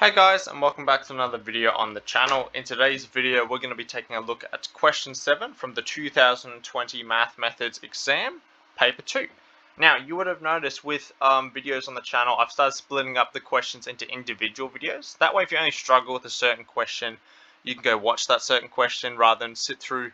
Hey guys, and welcome back to another video on the channel. In today's video we're going to be taking a look at question 7 from the 2020 Math Methods exam, paper 2. Now you would have noticed with videos on the channel I've started splitting up the questions into individual videos. That way if you only struggle with a certain question you can go watch that certain question rather than sit through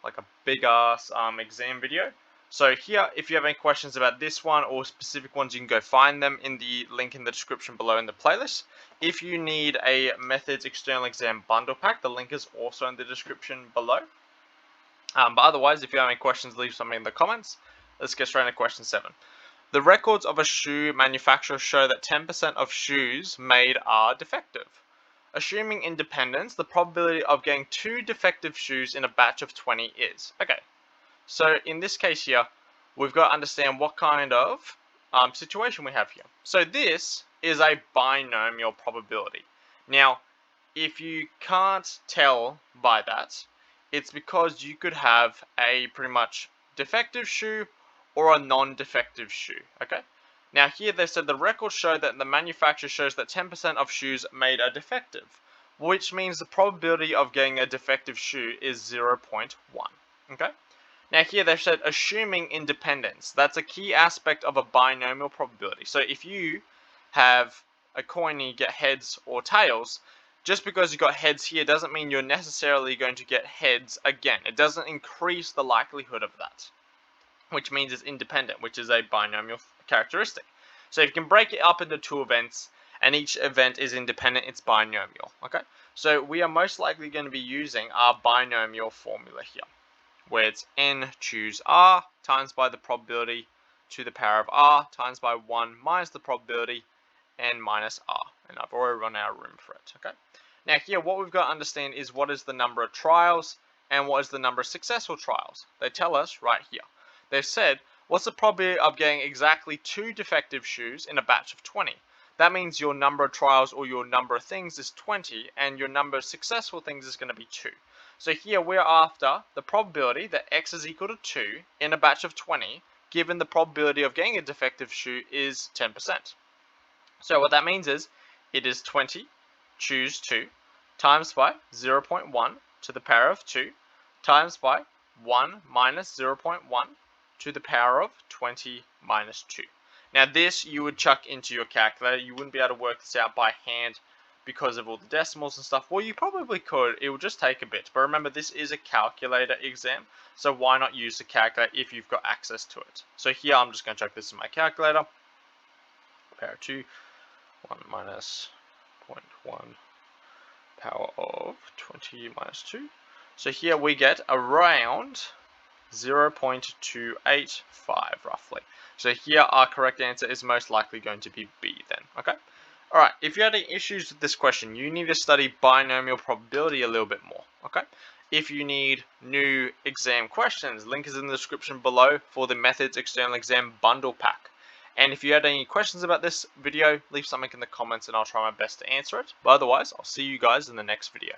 like a big ass exam video. So here, if you have any questions about this one or specific ones, you can go find them in the link in the description below in the playlist. If you need a Methods External Exam bundle pack, the link is also in the description below. But otherwise, if you have any questions, leave something in the comments. Let's get straight into question 7. The records of a shoe manufacturer show that 10% of shoes made are defective. Assuming independence, the probability of getting 2 defective shoes in a batch of 20 is. Okay. So in this case here, we've got to understand what kind of situation we have here. So this is a binomial probability. Now, if you can't tell by that, it's because you could have a pretty much defective shoe or a non-defective shoe, okay? Now here they said the records show that the manufacturer shows that 10% of shoes made are defective, which means the probability of getting a defective shoe is 0.1, okay? Now here they've said assuming independence. That's a key aspect of a binomial probability. So if you have a coin and you get heads or tails, just because you got heads here doesn't mean you're necessarily going to get heads again. It doesn't increase the likelihood of that, which means it's independent, which is a binomial characteristic. So if you can break it up into 2 events and each event is independent, it's binomial. Okay, so we are most likely going to be using our binomial formula here, where it's n choose r times by the probability to the power of r times by 1 minus the probability n minus r. And I've already run out of room for it, okay? Now here what we've got to understand is what is the number of trials and what is the number of successful trials. They tell us right here. They've said, what's the probability of getting exactly 2 defective shoes in a batch of 20? That means your number of trials or your number of things is 20 and your number of successful things is going to be 2. So here we're after the probability that x is equal to 2 in a batch of 20, given the probability of getting a defective shoe is 10%. So what that means is it is 20 choose 2 times by 0.1 to the power of 2 times by 1 minus 0.1 to the power of 20 minus 2. Now this you would chuck into your calculator. You wouldn't be able to work this out by hand because of all the decimals and stuff. Well, you probably could. It will just take a bit. But remember, this is a calculator exam, so why not use the calculator if you've got access to it? So here I'm just going to chuck this in my calculator. Power of 2, 1 minus 0.1 power of 20 minus 2. So here we get around 0.285 roughly. So here our correct answer is most likely going to be B then, okay? Alright, if you had any issues with this question, you need to study binomial probability a little bit more, okay? If you need new exam questions, link is in the description below for the Methods External Exam bundle pack. And if you had any questions about this video, leave something in the comments and I'll try my best to answer it. But otherwise, I'll see you guys in the next video.